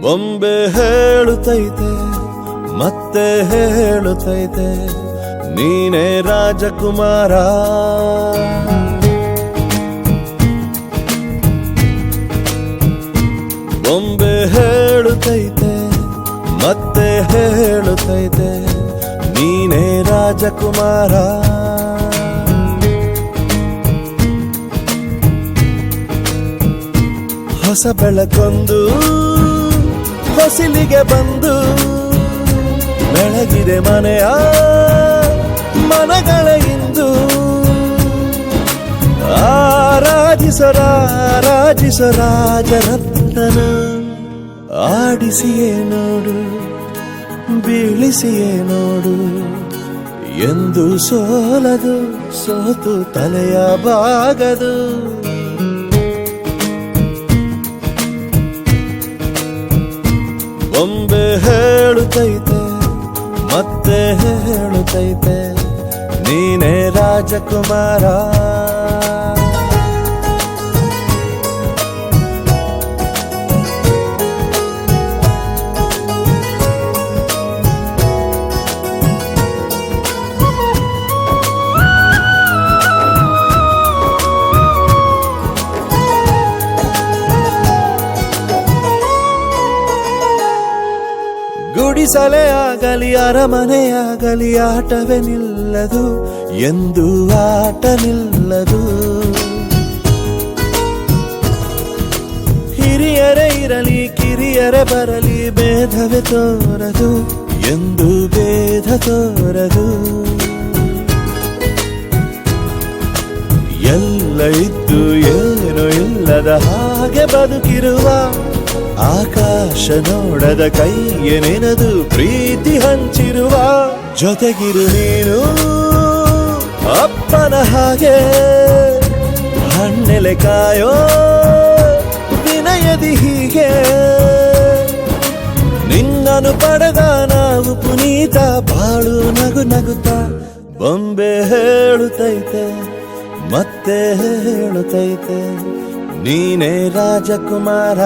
ಬೊಂಬೆ ಹೇಳುತ್ತೈತೆ ಮತ್ತೆ ಹೇಳುತ್ತೈತೆ ನೀನೇ ರಾಜಕುಮಾರ. ಬೊಂಬೆ ಹೇಳುತ್ತೈತೆ ಮತ್ತೆ ಹೇಳುತ್ತೈತೆ ನೀನೇ ರಾಜಕುಮಾರ. ಹೊಸ ಬೆಳಕೊಂದು ಹೊಸಿಲಿಗೆ ಬಂದು ಬೆಳಗಿದೆ ಮನೆಯ ಮನಗಳ ಇಂದು. ಆರಾಧಿಸೋ ರಾಜರತ್ನನ ಆಡಿಸಿಯೇ ನೋಡು ಬೀಳಿಸಿಯೇ ನೋಡು ಎಂದು ಸೋಲದು ಸೋತು ತಲೆಯ ಬಾಗದು. ಬೊಂಬೆ ಹೇಳುತ್ತೈತೆ ಮತ್ತೆ ಹೇಳುತ್ತೈತೆ ನೀನೇ ರಾಜಕುಮಾರ. ಗುಡಿಸಲೇ ಆಗಲಿ ಅರಮನೆಯಾಗಲಿ ಆಟವೇ ನಿಲ್ಲದು ಎಂದು ಆಟ ನಿಲ್ಲದು. ಹಿರಿಯರೇ ಇರಲಿ ಕಿರಿಯರೇ ಬರಲಿ ಭೇದವೇ ತೋರದು ಎಂದು ಭೇದ ತೋರದು. ಎಲ್ಲ ಇದ್ದು ಏನು ಇಲ್ಲದ ಹಾಗೆ ಬದುಕಿರುವ ಆಕಾಶ ನೋಡದ ಕೈಯೇ ನೆನೆದು ಪ್ರೀತಿ ಹಂಚಿರುವ. ಜೊತೆಗಿರು ನೀನು ಅಪ್ಪನ ಹಾಗೆ ಹಣ್ಣೆಲೆ ಕಾಯೋ ವಿನಯದಿ ಹೀಗೆ. ನಿನ್ನನ್ನು ಪಡೆದ ನಾವು ಪುನೀತ ಬಾಳು ನಗು ನಗುತ್ತಾ. ಬೊಂಬೆ ಹೇಳುತ್ತೈತೆ ಮತ್ತೆ ಹೇಳುತ್ತೈತೆ ನೀನೇ ರಾಜಕುಮಾರ.